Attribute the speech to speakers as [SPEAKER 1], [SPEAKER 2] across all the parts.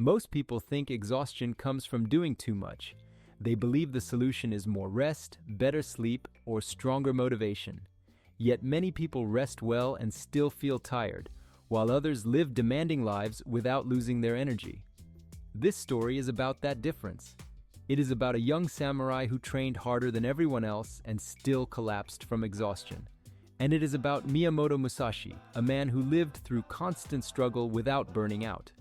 [SPEAKER 1] Most people think exhaustion comes from doing too much. They believe the solution is more rest, better sleep, or stronger motivation. Yet many people rest well and still feel tired, while others live demanding lives without losing their energy. This story is about that difference. It is about a young samurai who trained harder than everyone else and still collapsed from exhaustion. And it is about Miyamoto Musashi, a man who lived through constant struggle without burning out.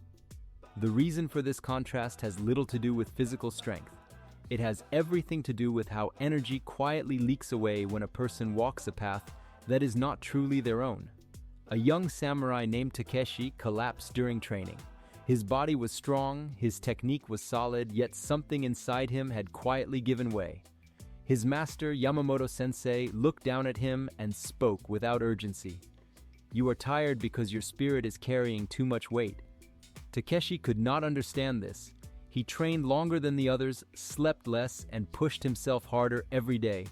[SPEAKER 1] The reason for this contrast has little to do with physical strength. It has everything to do with how energy quietly leaks away when a person walks a path that is not truly their own. A young samurai named Takeshi collapsed during training. His body was strong, his technique was solid, yet something inside him had quietly given way. His master, Yamamoto-sensei, looked down at him and spoke without urgency. "You are tired because your spirit is carrying too much weight." Takeshi could not understand this. He trained longer than the others, slept less, and pushed himself harder every day.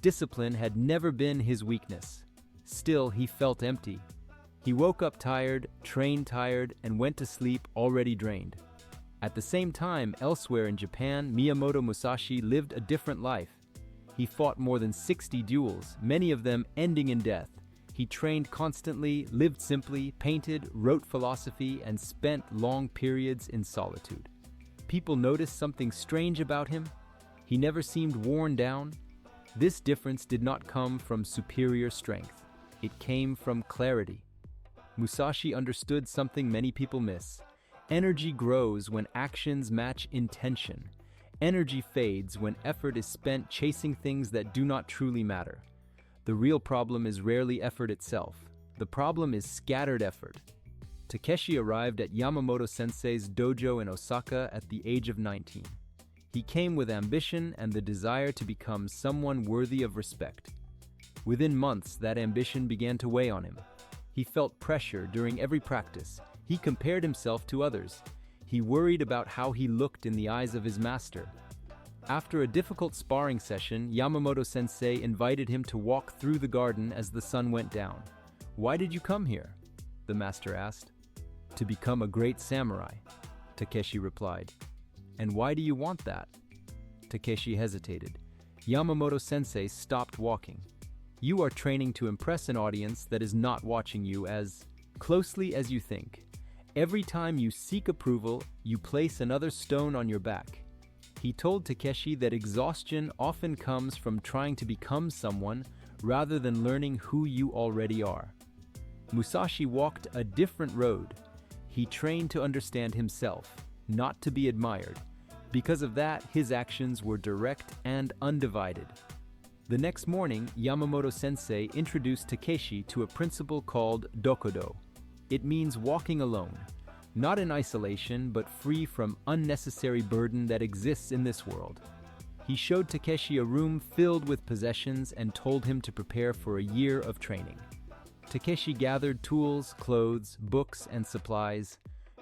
[SPEAKER 1] Discipline had never been his weakness. Still, he felt empty. He woke up tired, trained tired, and went to sleep already drained. At the same time, elsewhere in Japan, Miyamoto Musashi lived a different life. He fought more than 60 duels, many of them ending in death. He trained constantly, lived simply, painted, wrote philosophy, and spent long periods in solitude. People noticed something strange about him. He never seemed worn down. This difference did not come from superior strength. It came from clarity. Musashi understood something many people miss. Energy grows when actions match intention. Energy fades when effort is spent chasing things that do not truly matter. The real problem is rarely effort itself. The problem is scattered effort. Takeshi arrived at Yamamoto-sensei's dojo in Osaka at the age of 19. He came with ambition and the desire to become someone worthy of respect. Within months, that ambition began to weigh on him. He felt pressure during every practice. He compared himself to others. He worried about how he looked in the eyes of his master. After a difficult sparring session, Yamamoto-sensei invited him to walk through the garden as the sun went down. "Why did you come here?" the master asked. "To become a great samurai," Takeshi replied. "And why do you want that?" Takeshi hesitated. Yamamoto-sensei stopped walking. "You are training to impress an audience that is not watching you as closely as you think. Every time you seek approval, you place another stone on your back." He told Takeshi that exhaustion often comes from trying to become someone rather than learning who you already are. Musashi walked a different road. He trained to understand himself, not to be admired. Because of that, his actions were direct and undivided. The next morning, Yamamoto-sensei introduced Takeshi to a principle called Dokudo. It means walking alone. Not in isolation, but free from unnecessary burden that exists in this world. He showed Takeshi a room filled with possessions and told him to prepare for a year of training. Takeshi gathered tools, clothes, books, and supplies.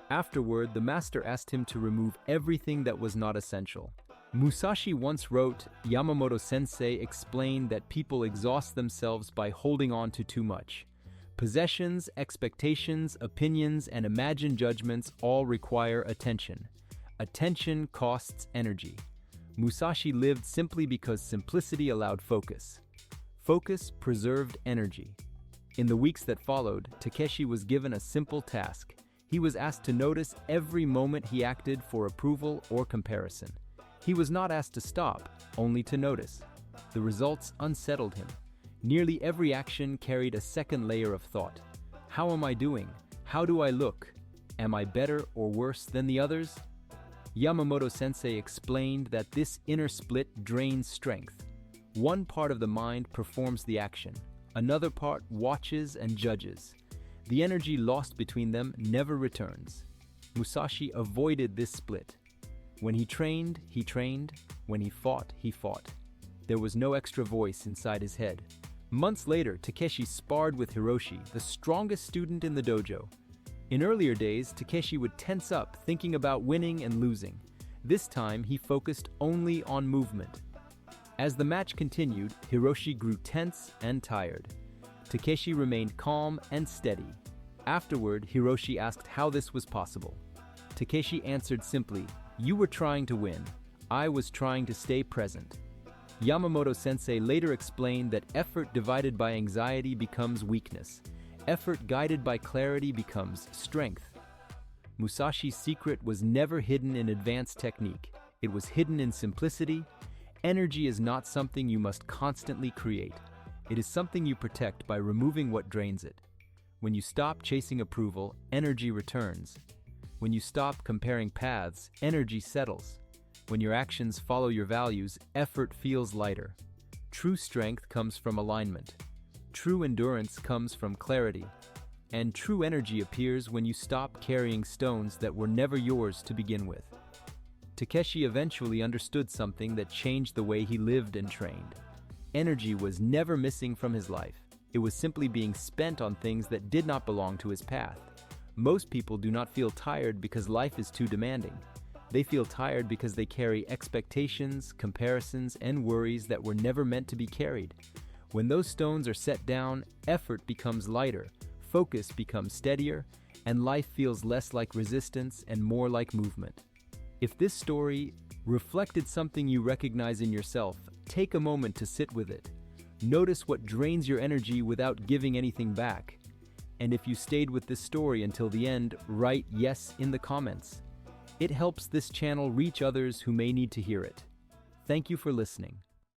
[SPEAKER 1] Afterward, the master asked him to remove everything that was not essential. Musashi once wrote, "Yamamoto-sensei explained that people exhaust themselves by holding on to too much. Possessions, expectations, opinions, and imagined judgments all require attention. Attention costs energy." Musashi lived simply because simplicity allowed focus. Focus preserved energy. In the weeks that followed, Takeshi was given a simple task. He was asked to notice every moment he acted for approval or comparison. He was not asked to stop, only to notice. The results unsettled him. Nearly every action carried a second layer of thought. How am I doing? How do I look? Am I better or worse than the others? Yamamoto-sensei explained that this inner split drains strength. One part of the mind performs the action. Another part watches and judges. The energy lost between them never returns. Musashi avoided this split. When he trained, he trained. When he fought, he fought. There was no extra voice inside his head. Months later, Takeshi sparred with Hiroshi, the strongest student in the dojo. In earlier days, Takeshi would tense up, thinking about winning and losing. This time, he focused only on movement. As the match continued, Hiroshi grew tense and tired. Takeshi remained calm and steady. Afterward, Hiroshi asked how this was possible. Takeshi answered simply, "You were trying to win. I was trying to stay present." Yamamoto-sensei later explained that effort divided by anxiety becomes weakness. Effort guided by clarity becomes strength. Musashi's secret was never hidden in advanced technique. It was hidden in simplicity. Energy is not something you must constantly create. It is something you protect by removing what drains it. When you stop chasing approval, energy returns. When you stop comparing paths, energy settles. When your actions follow your values, effort feels lighter. True strength comes from alignment. True endurance comes from clarity. And true energy appears when you stop carrying stones that were never yours to begin with. Takeshi eventually understood something that changed the way he lived and trained. Energy was never missing from his life. It was simply being spent on things that did not belong to his path. Most people do not feel tired because life is too demanding. They feel tired because they carry expectations, comparisons, and worries that were never meant to be carried. When those stones are set down, effort becomes lighter, focus becomes steadier, and life feels less like resistance and more like movement. If this story reflected something you recognize in yourself, take a moment to sit with it. Notice what drains your energy without giving anything back. And if you stayed with this story until the end, write yes in the comments. It helps this channel reach others who may need to hear it. Thank you for listening.